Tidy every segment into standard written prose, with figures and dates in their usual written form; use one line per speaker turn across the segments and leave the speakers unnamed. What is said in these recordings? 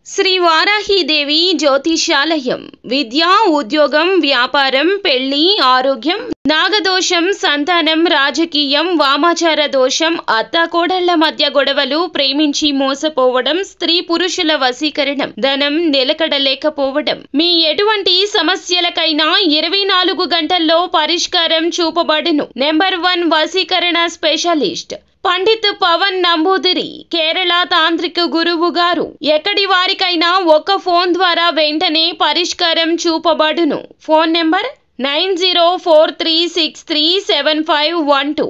శ్రీ వారాహీదేవి జ్యోతిషాలయం విద్య, ఉద్యోగం, వ్యాపారం, పెళ్లి, ఆరోగ్యం, నాగదోషం, సంతానం, రాజకీయం, వామాచార దోషం, అత్తాకోడళ్ల మధ్య గొడవలు, ప్రేమించి మోసపోవడం, స్త్రీ పురుషుల వశీకరణం, ధనం నిలకడలేకపోవడం, మీ ఎటువంటి సమస్యలకైనా 24 గంటల్లో పరిష్కారం చూపబడును. నెంబర్ 1 వశీకరణ స్పెషలిస్ట్ పండిత్ పవన్ నంబూదిరి, కేరళ తాంత్రిక గురువు గారు. ఎక్కడి వారికైనా ఒక్క ఫోన్ ద్వారా వెంటనే పరిష్కారం చూపబడును. Phone number 9043637512.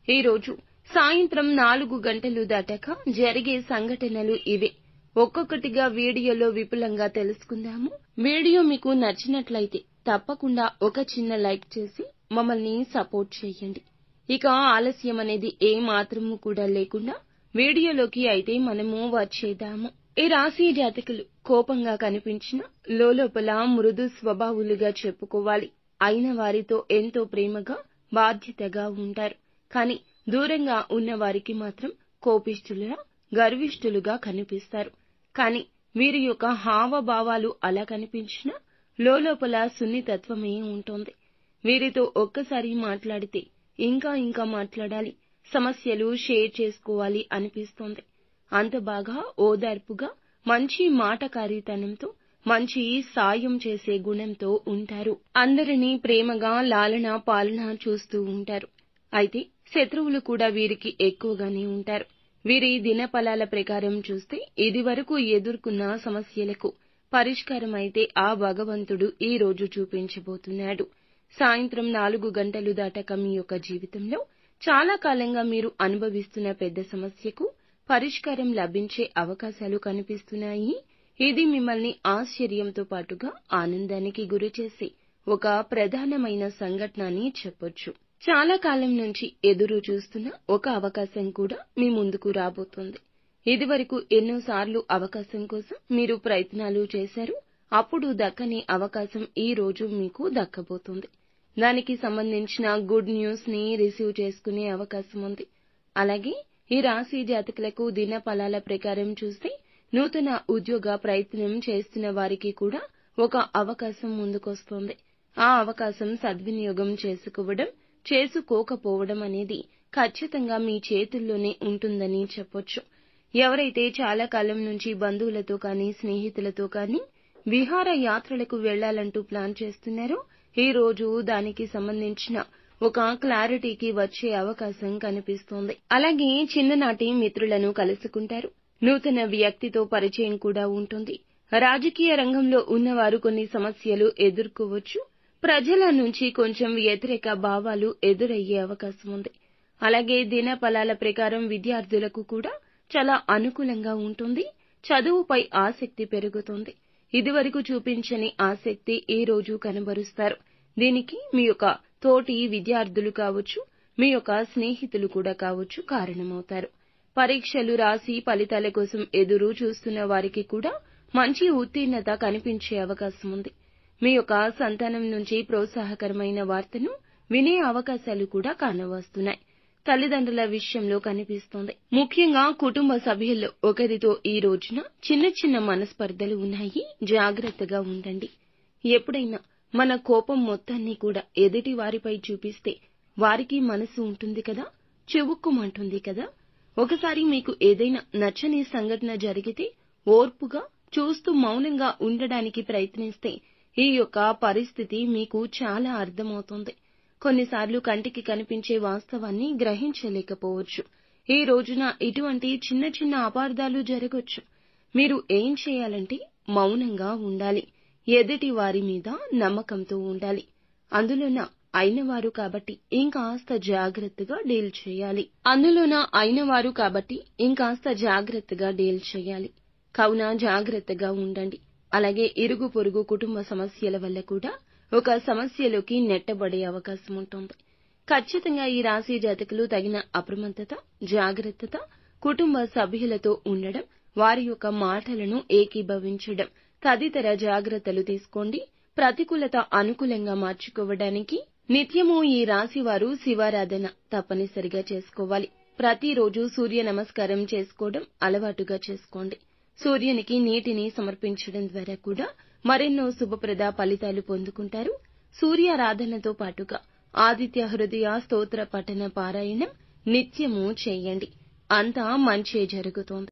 ఈరోజు సాయంత్రం 4 గంటలు దాటాక జరిగే సంఘటనలు ఇవే. ఒక్కొక్కటిగా వీడియోలో విపులంగా తెలుసుకుందాము. వీడియో మీకు నచ్చినట్లయితే తప్పకుండా ఒక చిన్న లైక్ చేసి మమ్మల్ని సపోర్ట్ చేయండి. ఇక ఆలస్యం అనేది ఏ మాత్రము కూడా లేకుండా వీడియోలోకి అయితే మనము వచ్చేద్దాము. ఈ రాశి జాతకులు కోపంగా కనిపించిన లోపల మృదు స్వభావులుగా చెప్పుకోవాలి. అయిన వారితో ఎంతో ప్రేమగా, బాధ్యతగా ఉంటారు. కానీ దూరంగా ఉన్న వారికి మాత్రం కోపిష్ఠులుగా, గర్విష్ఠులుగా కనిపిస్తారు. కానీ వీరి యొక్క హావభావాలు అలా కనిపించినా లోపల సున్నితత్వమే ఉంటుంది. వీరితో ఒక్కసారి మాట్లాడితే ఇంకా మాట్లాడాలి, సమస్యలు షేర్ చేసుకోవాలి అనిపిస్తోంది. అంత బాగా ఓదార్పుగా, మంచి మాటకారితనంతో, మంచి సాయం చేసే గుణంతో ఉంటారు. అందరినీ ప్రేమగా లాలన పాలన చూస్తూ ఉంటారు. అయితే శత్రువులు కూడా వీరికి ఎక్కువగానే ఉంటారు. వీరి దినఫలాల ప్రకారం చూస్తే ఇదివరకు ఎదుర్కొన్న సమస్యలకు పరిష్కారం అయితే ఆ భగవంతుడు ఈ రోజు చూపించబోతున్నాడు. సాయంత్రం 4 గంటలు దాటాక మీ యొక్క జీవితంలో చాలా కాలంగా మీరు అనుభవిస్తున్న పెద్ద సమస్యకు పరిష్కారం లభించే అవకాశాలు కనిపిస్తున్నాయి. ఇది మిమ్మల్ని ఆశ్చర్యంతో పాటుగా ఆనందానికి గురిచేసే ఒక ప్రధానమైన సంఘటన అని చెప్పొచ్చు. చాలా కాలం నుంచి ఎదురు చూస్తున్న ఒక అవకాశం కూడా మీ ముందుకు రాబోతోంది. ఇదివరకు ఎన్నోసార్లు అవకాశం కోసం మీరు ప్రయత్నాలు చేశారు. అప్పుడు దక్కని అవకాశం ఈ రోజు మీకు దక్కబోతోంది. దానికి సంబంధించిన గుడ్ న్యూస్ ని రిసీవ్ చేసుకునే అవకాశం ఉంది. అలాగే ఈ రాశి జాతకులకు దిన ఫలాల ప్రకారం చూస్తే నూతన ఉద్యోగ ప్రయత్నం చేస్తున్న వారికి కూడా ఒక అవకాశం ముందుకొస్తోంది. ఆ అవకాశం సద్వినియోగం చేసుకోకపోవడం అనేది ఖచ్చితంగా మీ చేతుల్లోనే ఉంటుందని చెప్పొచ్చు. ఎవరైతే చాలా కాలం నుంచి బంధువులతో కానీ, స్నేహితులతో కానీ విహార యాత్రలకు వెళ్లాలంటూ ప్లాన్ చేస్తున్నారో ఈ రోజు దానికి సంబంధించిన ఒక క్లారిటీకి వచ్చే అవకాశం కనిపిస్తోంది. అలాగే చిన్ననాటి మిత్రులను కలుసుకుంటారు. నూతన వ్యక్తితో పరిచయం కూడా ఉంటుంది. రాజకీయ రంగంలో ఉన్నవారు కొన్ని సమస్యలు ఎదుర్కోవచ్చు. ప్రజల నుంచి కొంచెం వ్యతిరేక భావాలు ఎదురయ్యే అవకాశం ఉంది. అలాగే దిన ఫలాల ప్రకారం విద్యార్థులకు కూడా చాలా అనుకూలంగా ఉంటుంది. చదువుపై ఆసక్తి పెరుగుతుంది. ఇదివరకు చూపించని ఆసక్తి ఈ రోజు కనబరుస్తారు. దీనికి మీ యొక్క తోటి విద్యార్థులు కావచ్చు, మీ యొక్క స్నేహితులు కూడా కావచ్చు కారణమవుతారు. పరీక్షలు రాసి ఫలితాల కోసం ఎదురు చూస్తున్న వారికి కూడా మంచి ఉత్తీర్ణత కనిపించే అవకాశం ఉంది. మీ యొక్క సంతానం నుంచి ప్రోత్సాహకరమైన వార్తను వినే అవకాశాలు కూడా కానవస్తున్నాయి. తల్లిదండ్రుల విషయంలో కనిపిస్తోంది. ముఖ్యంగా కుటుంబ సభ్యుల్లో ఒకరితో ఈ రోజున చిన్న మనస్పర్ధలు ఉన్నాయి. జాగ్రత్తగా ఉండండి. ఎప్పుడైనా మన కోపం మొత్తాన్ని కూడా ఎదుటి వారిపై చూపిస్తే వారికి మనసు ఉంటుంది కదా, చివుక్కుమంటుంది కదా. ఒకసారి మీకు ఏదైనా నచ్చని సంఘటన జరిగితే ఓర్పుగా చూస్తూ మౌనంగా ఉండడానికి ప్రయత్నిస్తే ఈ యొక్క పరిస్థితి మీకు చాలా అర్థమవుతుంది. కొన్నిసార్లు కంటికి కనిపించే వాస్తవాన్ని గ్రహించలేకపోవచ్చు. ఈ రోజున ఇటువంటి చిన్న అపార్థాలు జరగొచ్చు. మీరు ఏం చేయాలంటే మౌనంగా ఉండాలి. ఎదుటి వారి మీద నమ్మకంతో ఉండాలి. అందులోన అయినవారు కాబట్టి ఇంకాస్త జాగ్రత్తగా డీల్ చేయాలి. కావున జాగ్రత్తగా ఉండండి. అలాగే ఇరుగు పొరుగు కుటుంబ సమస్యల వల్ల కూడా ఒక సమస్యలోకి నెట్టబడే అవకాశం ఉంటుంది. ఖచ్చితంగా ఈ రాశి జాతకులు తగిన అప్రమత్తత, జాగ్రత్తత, కుటుంబ సభ్యులతో ఉండడం, వారి యొక్క మాటలను ఏకీభవించడం తదితర జాగ్రత్తలు తీసుకోండి. ప్రతికూలత అనుకూలంగా మార్చుకోవడానికి నిత్యము ఈ రాశి వారు శివారాధన తప్పనిసరిగా చేసుకోవాలి. ప్రతిరోజు సూర్య నమస్కారం చేసుకోవడం అలవాటుగా చేసుకోండి. సూర్యునికి నీటిని సమర్పించడం ద్వారా కూడా మరెన్నో శుభప్రద ఫలితాలు పొందుకుంటారు. సూర్యారాధనతో పాటుగా ఆదిత్య హృదయ స్తోత్ర పఠన పారాయణం నిత్యము చేయండి. అంతా మంచే జరుగుతోంది.